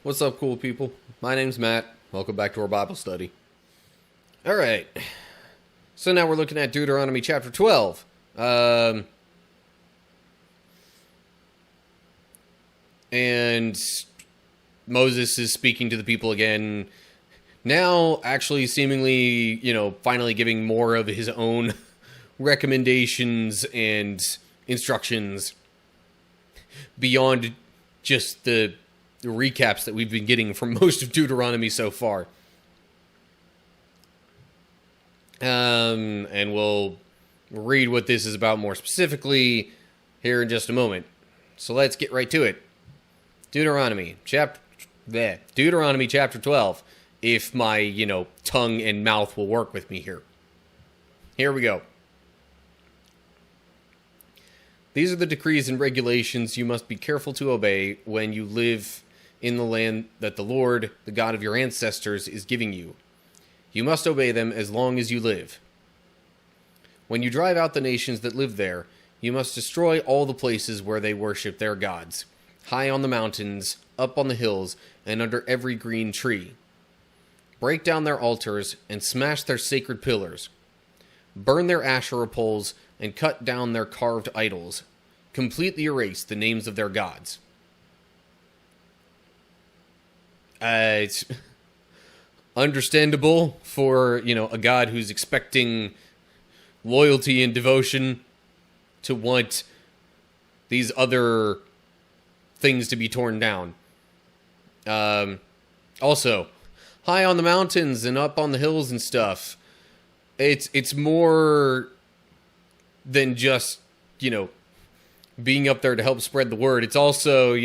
What's up, cool people? My name's Matt. Welcome back to our Bible study. Alright, so now we're looking at Deuteronomy chapter 12. And Moses is speaking to the people again. Now, actually, seemingly, finally giving more of his own recommendations and instructions beyond just the recaps that we've been getting from most of Deuteronomy so far. And we'll read what this is about more specifically here in just a moment. So let's get right to it. Deuteronomy chapter 12. If my, tongue and mouth will work with me here. Here we go. These are the decrees and regulations you must be careful to obey when you live in the land that the Lord, the God of your ancestors, is giving you. You must obey them as long as you live. When you drive out the nations that live there, you must destroy all the places where they worship their gods, high on the mountains, up on the hills, and under every green tree. Break down their altars and smash their sacred pillars. Burn their Asherah poles and cut down their carved idols. Completely erase the names of their gods. It's understandable for, a God who's expecting loyalty and devotion to want these other things to be torn down. Also, high on the mountains and up on the hills and stuff, it's more than just, being up there to help spread the word. It's also,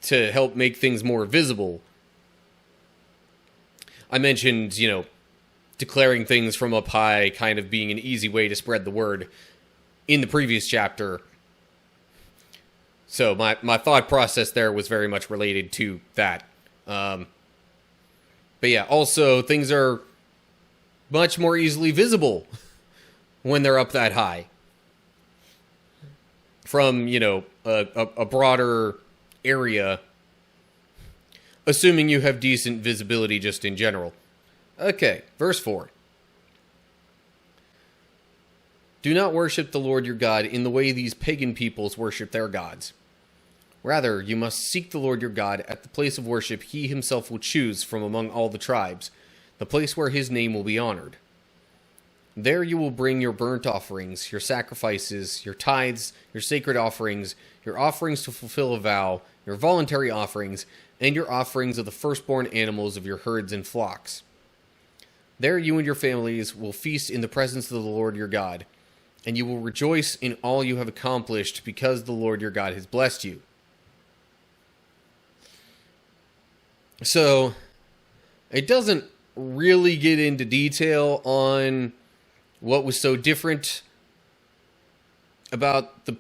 to help make things more visible. I mentioned, declaring things from up high kind of being an easy way to spread the word in the previous chapter. So my thought process there was very much related to that. But yeah, also things are much more easily visible when they're up that high. From, a broader area, assuming you have decent visibility just in general. Okay, verse 4. Do not worship the Lord your God in the way these pagan peoples worship their gods. Rather, you must seek the Lord your God at the place of worship he himself will choose from among all the tribes, the place where his name will be honored. There you will bring your burnt offerings, your sacrifices, your tithes, your sacred offerings, your offerings to fulfill a vow, your voluntary offerings, and your offerings of the firstborn animals of your herds and flocks. There you and your families will feast in the presence of the Lord your God, and you will rejoice in all you have accomplished because the Lord your God has blessed you. So, it doesn't really get into detail on what was so different about the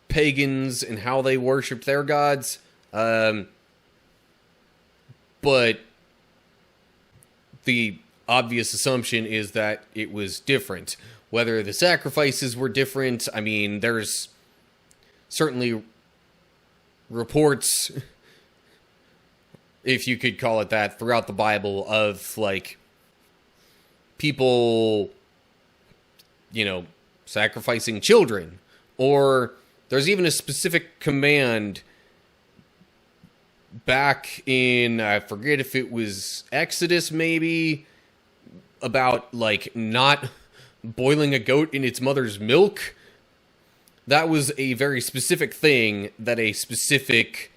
pagans and how they worshipped their gods. But the obvious assumption is that it was different. Whether the sacrifices were different, there's certainly reports, if you could call it that, throughout the Bible of, people, sacrificing children. Or there's even a specific command back in, I forget if it was Exodus maybe, about, not boiling a goat in its mother's milk. That was a very specific thing that a specific,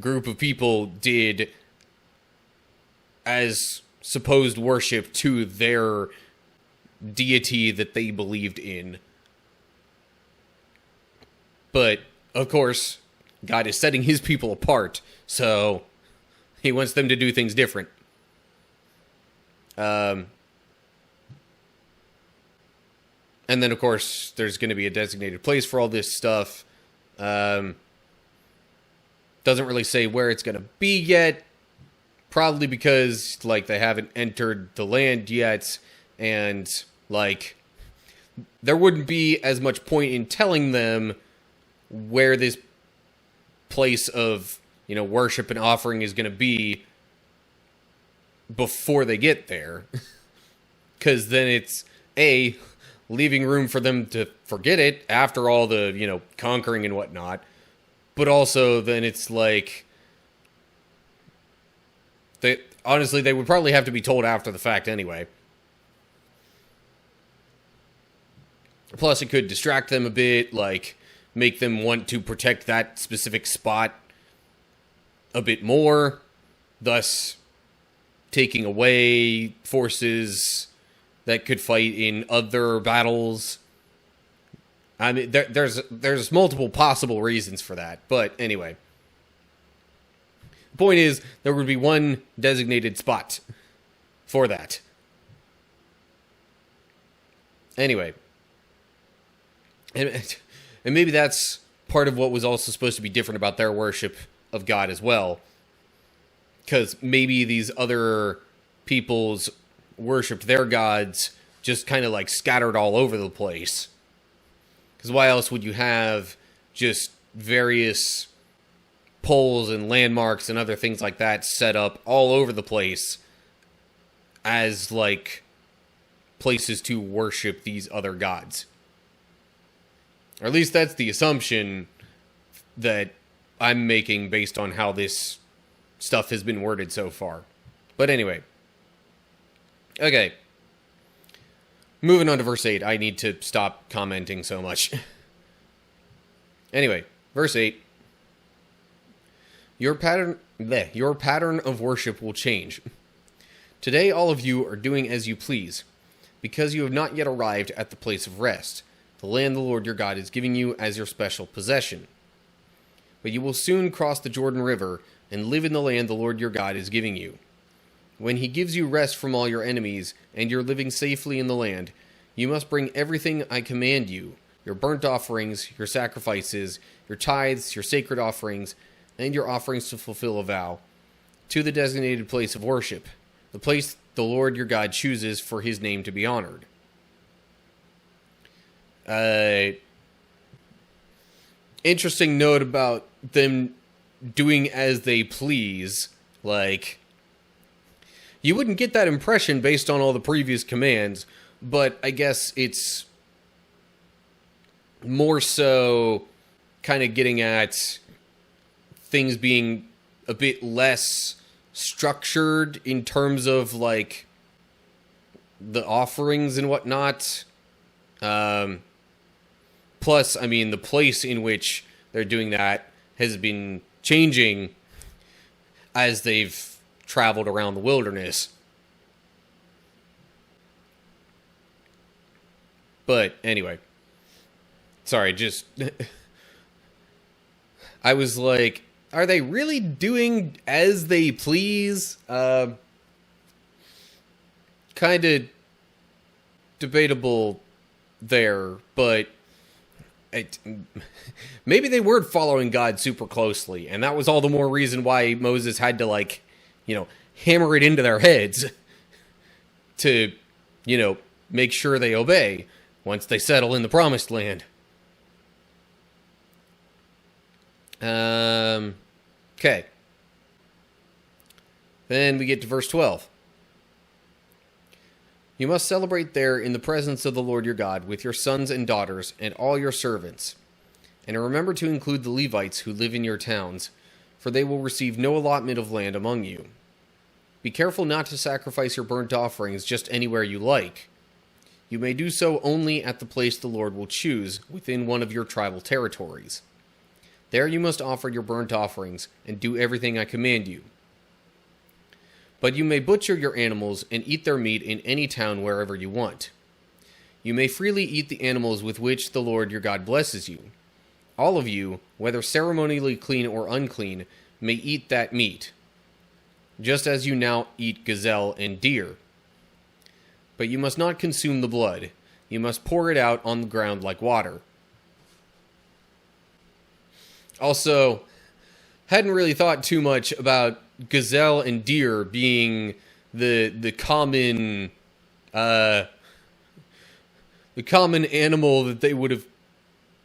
group of people did as supposed worship to their deity that they believed in. But, of course, God is setting his people apart, so he wants them to do things different. And then, of course, there's going to be a designated place for all this stuff. Doesn't really say where it's going to be yet. Probably because, they haven't entered the land yet. And, there wouldn't be as much point in telling them where this place of worship and offering is going to be before they get there. Because then it's, leaving room for them to forget it after all the, conquering and whatnot. But also then it's like, honestly, they would probably have to be told after the fact anyway. Plus, it could distract them a bit, like, make them want to protect that specific spot a bit more, thus taking away forces that could fight in other battles. I mean, there's multiple possible reasons for that, but anyway. The point is, there would be one designated spot for that. Anyway. And maybe that's part of what was also supposed to be different about their worship of God as well. Because maybe these other peoples worshipped their gods just kind of like scattered all over the place. Because why else would you have just various poles and landmarks and other things like that set up all over the place as like places to worship these other gods? Or at least that's the assumption that I'm making based on how this stuff has been worded so far. But anyway. Okay. Moving on to verse 8. I need to stop commenting so much. Anyway, verse 8. Your pattern of worship will change. Today all of you are doing as you please, because you have not yet arrived at the place of rest, the land the Lord your God is giving you as your special possession. But you will soon cross the Jordan River and live in the land the Lord your God is giving you. When he gives you rest from all your enemies, and you're living safely in the land, you must bring everything I command you, your burnt offerings, your sacrifices, your tithes, your sacred offerings, and your offerings to fulfill a vow, to the designated place of worship, the place the Lord your God chooses for his name to be honored. Interesting note about them doing as they please. Like, you wouldn't get that impression based on all the previous commands, but I guess it's more so kind of getting at things being a bit less structured in terms of, like, the offerings and whatnot. Plus, I mean, the place in which they're doing that has been changing as they've traveled around the wilderness. But anyway, sorry, just I was like, are they really doing as they please? Kind of debatable there, but maybe they weren't following God super closely, and that was all the more reason why Moses had to, like, hammer it into their heads to, make sure they obey once they settle in the promised land. Okay. Then we get to verse 12. You must celebrate there in the presence of the Lord your God with your sons and daughters and all your servants. And remember to include the Levites who live in your towns, for they will receive no allotment of land among you. Be careful not to sacrifice your burnt offerings just anywhere you like. You may do so only at the place the Lord will choose within one of your tribal territories. There you must offer your burnt offerings and do everything I command you. But you may butcher your animals and eat their meat in any town wherever you want. You may freely eat the animals with which the Lord your God blesses you. All of you, whether ceremonially clean or unclean, may eat that meat, just as you now eat gazelle and deer. But you must not consume the blood. You must pour it out on the ground like water. Also, hadn't really thought too much about gazelle and deer being the common animal that they would have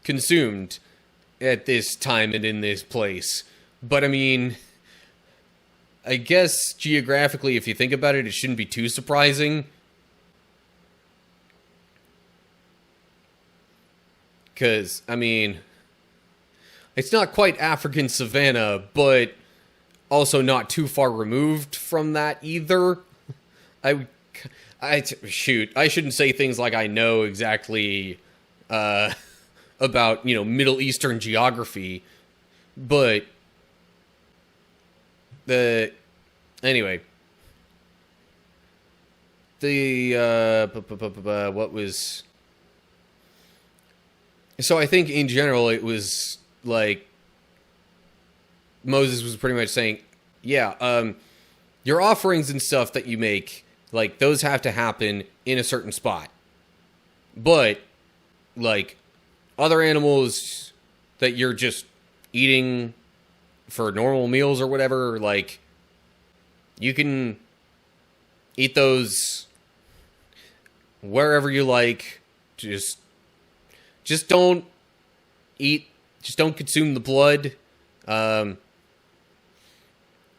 consumed at this time and in this place. But I mean, I guess geographically, if you think about it, it shouldn't be too surprising. Because, I mean, it's not quite African savanna, but also not too far removed from that either. Shoot, I shouldn't say things like I know exactly about, Middle Eastern geography, but anyway, what was... So I think in general it was like Moses was pretty much saying, yeah, your offerings and stuff that you make, like, those have to happen in a certain spot. But, like, other animals that you're just eating for normal meals or whatever, like, you can eat those wherever you like. Just don't consume the blood,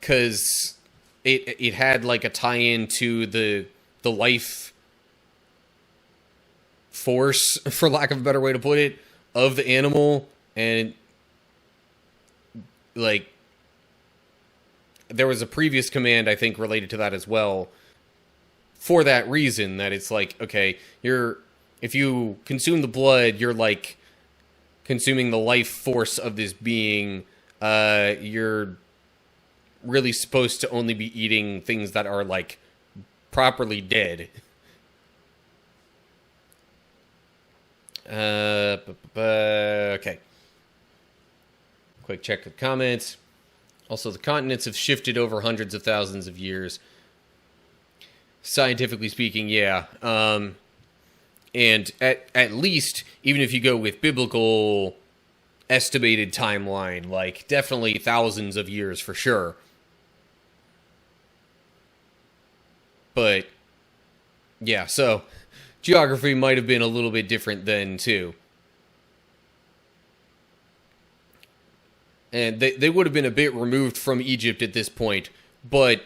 because it had like a tie-in to the life force, for lack of a better way to put it, of the animal, and like there was a previous command I think related to that as well, for that reason, that it's like, okay, if you consume the blood, you're like consuming the life force of this being. You're really supposed to only be eating things that are like properly dead. Okay. Quick check of comments. Also, the continents have shifted over hundreds of thousands of years. Scientifically speaking, yeah. And at least, even if you go with biblical estimated timeline, like, definitely thousands of years for sure. But, yeah, so, geography might have been a little bit different then, too. And they would have been a bit removed from Egypt at this point, but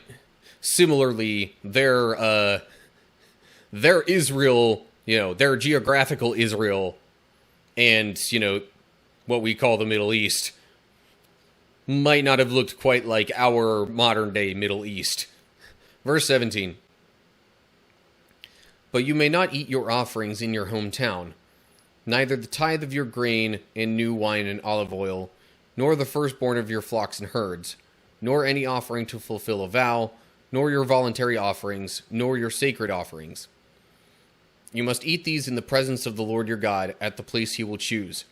similarly, their Israel, their geographical Israel, and, what we call the Middle East, might not have looked quite like our modern-day Middle East. Verse 17. But you may not eat your offerings in your hometown, neither the tithe of your grain and new wine and olive oil, nor the firstborn of your flocks and herds, nor any offering to fulfill a vow, nor your voluntary offerings, nor your sacred offerings. You must eat these in the presence of the Lord your God at the place he will choose.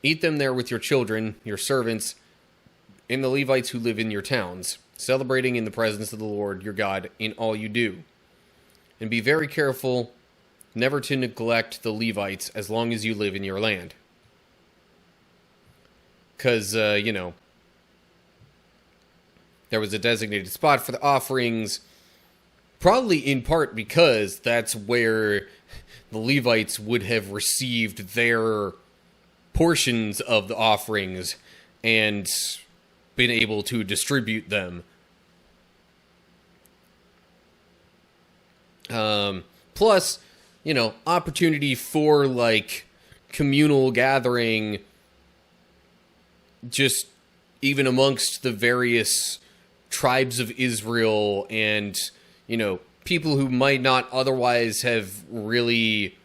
Eat them there with your children, your servants, and the Levites who live in your towns, celebrating in the presence of the Lord your God in all you do. And be very careful never to neglect the Levites as long as you live in your land. Because, there was a designated spot for the offerings, probably in part because that's where the Levites would have received their portions of the offerings and been able to distribute them. Plus, opportunity for, like, communal gathering, just even amongst the various tribes of Israel and, people who might not otherwise have really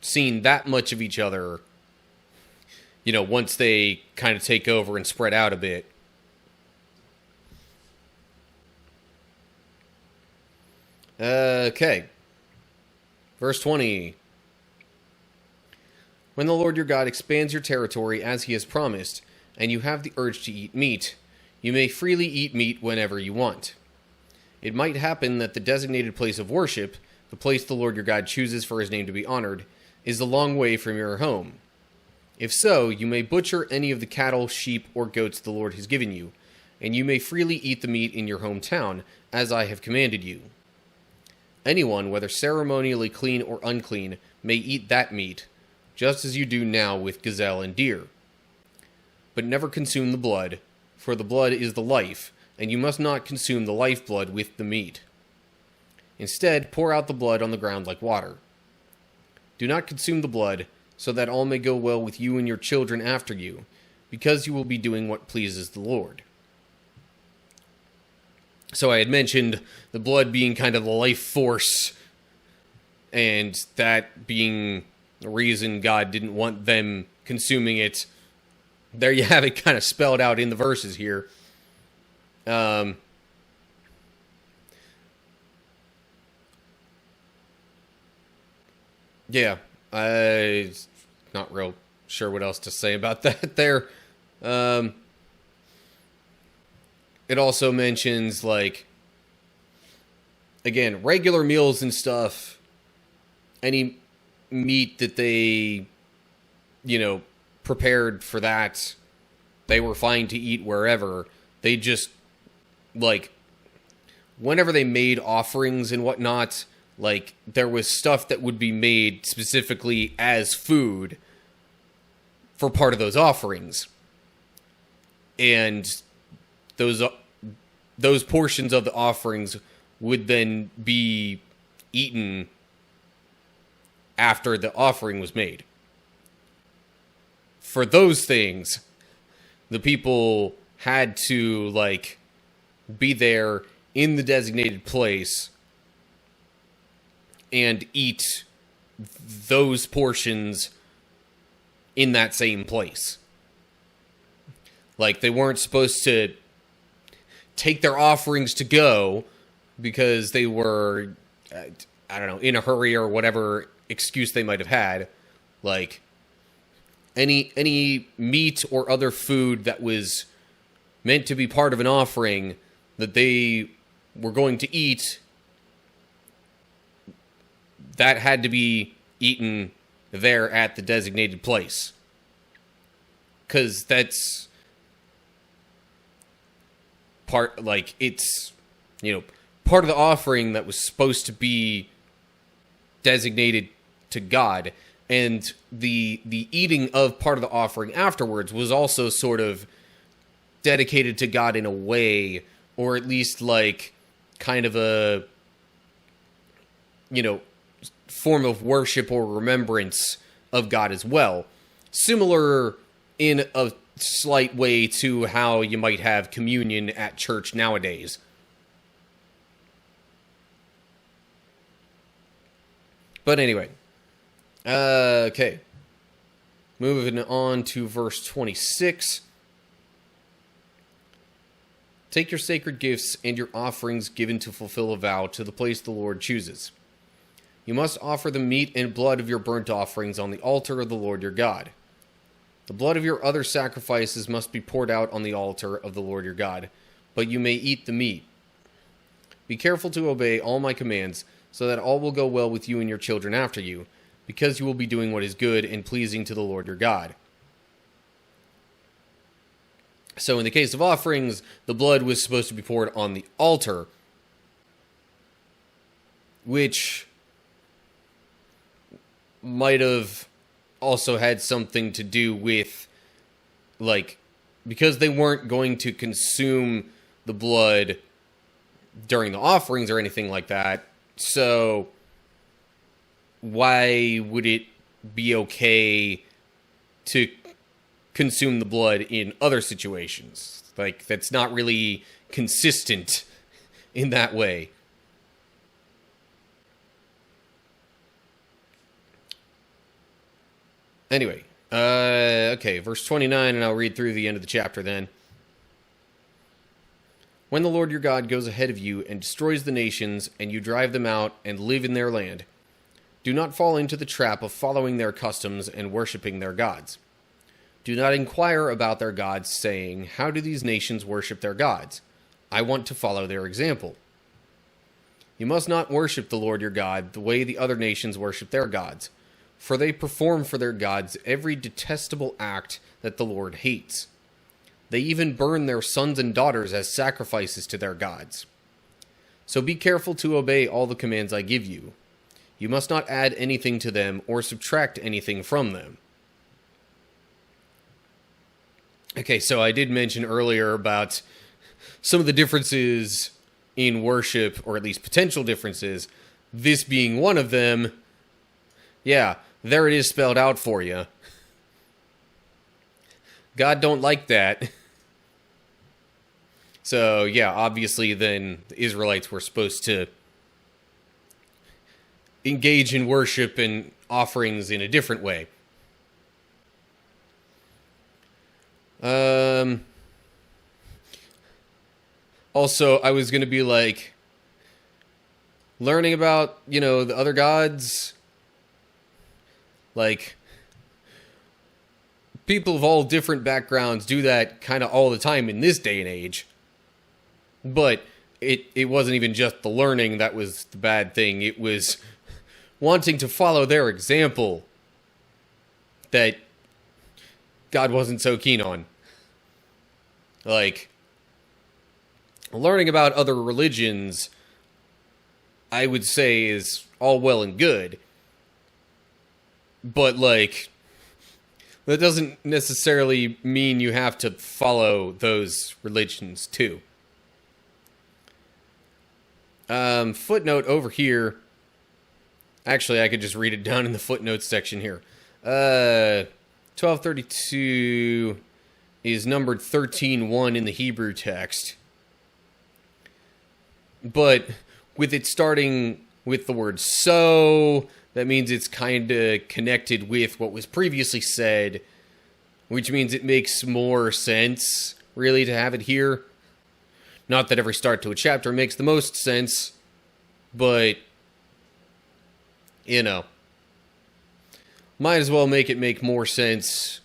seen that much of each other, once they kind of take over and spread out a bit. Okay. Verse 20. When the Lord your God expands your territory as he has promised, and you have the urge to eat meat, you may freely eat meat whenever you want. It might happen that the designated place of worship, the place the Lord your God chooses for his name to be honored, is a long way from your home. If so, you may butcher any of the cattle, sheep, or goats the Lord has given you, and you may freely eat the meat in your hometown, as I have commanded you. Anyone, whether ceremonially clean or unclean, may eat that meat, just as you do now with gazelle and deer. But never consume the blood, for the blood is the life, and you must not consume the lifeblood with the meat. Instead, pour out the blood on the ground like water. Do not consume the blood, so that all may go well with you and your children after you, because you will be doing what pleases the Lord. So I had mentioned the blood being kind of the life force, and that being the reason God didn't want them consuming it. There you have it kind of spelled out in the verses here. Yeah, I'm not real sure what else to say about that there. It also mentions, like, again, regular meals and stuff, any meat that they, prepared for that, they were fine to eat wherever. They just, like, whenever they made offerings and whatnot, like, there was stuff that would be made specifically as food for part of those offerings. And those portions of the offerings would then be eaten after the offering was made. For those things, the people had to, like, be there in the designated place and eat those portions in that same place. Like, they weren't supposed to take their offerings to go because they were, in a hurry or whatever excuse they might have had. Like, any meat or other food that was meant to be part of an offering that they were going to eat, that had to be eaten there at the designated place. Because that's part, like, it's, part of the offering that was supposed to be designated to God. And the eating of part of the offering afterwards was also sort of dedicated to God in a way, or at least, like, kind of a, form of worship or remembrance of God as well. Similar in a slight way to how you might have communion at church nowadays. But anyway. Okay. Moving on to verse 26. Take your sacred gifts and your offerings given to fulfill a vow to the place the Lord chooses. You must offer the meat and blood of your burnt offerings on the altar of the Lord your God. The blood of your other sacrifices must be poured out on the altar of the Lord your God, but you may eat the meat. Be careful to obey all my commands, so that all will go well with you and your children after you, because you will be doing what is good and pleasing to the Lord your God. So in the case of offerings, the blood was supposed to be poured on the altar, which might have also had something to do with, like, because they weren't going to consume the blood during the offerings or anything like that, so why would it be okay to consume the blood in other situations? Like, that's not really consistent in that way. Anyway, okay, verse 29, and I'll read through the end of the chapter then. When the Lord your God goes ahead of you and destroys the nations, and you drive them out and live in their land, do not fall into the trap of following their customs and worshiping their gods. Do not inquire about their gods, saying, how do these nations worship their gods? I want to follow their example. You must not worship the Lord your God the way the other nations worship their gods, for they perform for their gods every detestable act that the Lord hates. They even burn their sons and daughters as sacrifices to their gods. So be careful to obey all the commands I give you. You must not add anything to them or subtract anything from them. Okay, so I did mention earlier about some of the differences in worship, or at least potential differences, this being one of them. Yeah, there it is spelled out for you. God don't like that. So, yeah, obviously then the Israelites were supposed to engage in worship and offerings in a different way. Also, I was going to be like, learning about, the other gods, like, people of all different backgrounds do that kind of all the time in this day and age. But it wasn't even just the learning that was the bad thing. It was wanting to follow their example that God wasn't so keen on. Like, learning about other religions, I would say, is all well and good. But, like, that doesn't necessarily mean you have to follow those religions, too. Footnote over here. Actually, I could just read it down in the footnotes section here. 1232 is numbered 13:1 in the Hebrew text. But with it starting with the word so, that means it's kind of connected with what was previously said, which means it makes more sense, really, to have it here. Not that every start to a chapter makes the most sense, but, might as well make it make more sense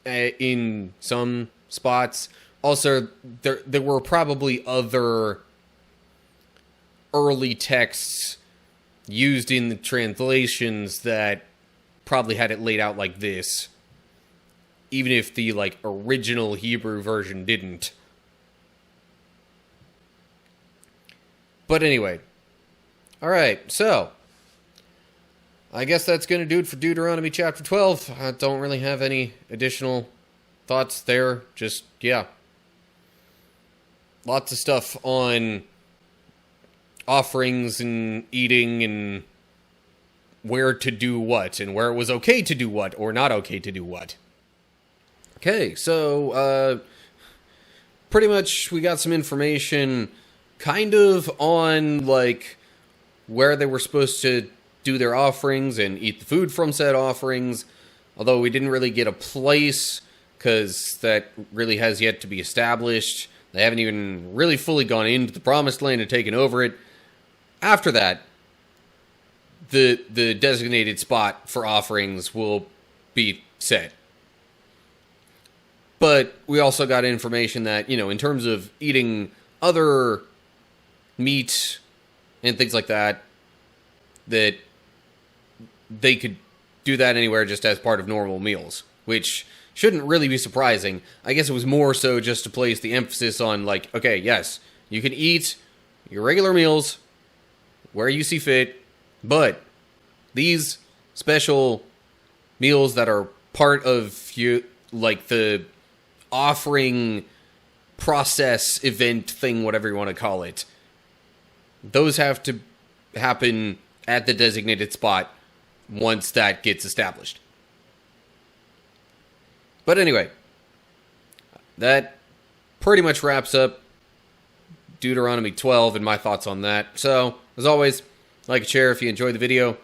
in some spots. Also, there were probably other early texts used in the translations that probably had it laid out like this, even if the, original Hebrew version didn't. But anyway, alright, so I guess that's going to do it for Deuteronomy chapter 12. I don't really have any additional thoughts there. Just, yeah. Lots of stuff on offerings and eating and where to do what and where it was okay to do what or not okay to do what. Okay, so pretty much we got some information kind of on where they were supposed to do their offerings and eat the food from said offerings, although we didn't really get a place because that really has yet to be established. They haven't even really fully gone into the promised land and taken over it. After that, the designated spot for offerings will be set. But we also got information that, in terms of eating other meat and things like that, that they could do that anywhere just as part of normal meals, which shouldn't really be surprising. I guess it was more so just to place the emphasis on, okay, yes, you can eat your regular meals where you see fit, but these special meals that are part of the offering process, event thing, whatever you want to call it, those have to happen at the designated spot once that gets established. But anyway, that pretty much wraps up Deuteronomy 12 and my thoughts on that. So, as always, like and share if you enjoyed the video.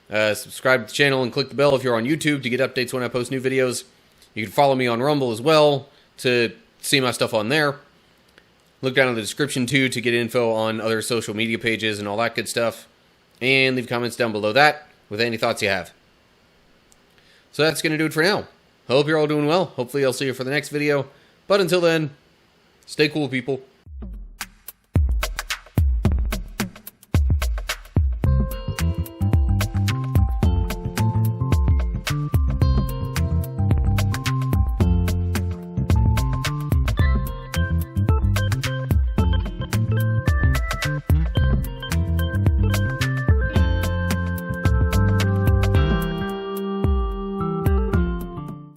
Subscribe to the channel and click the bell if you're on YouTube to get updates when I post new videos. You can follow me on Rumble as well to see my stuff on there. Look down in the description, too, to get info on other social media pages and all that good stuff. And leave comments down below that with any thoughts you have. So that's going to do it for now. I hope you're all doing well. Hopefully I'll see you for the next video. But until then, stay cool, people.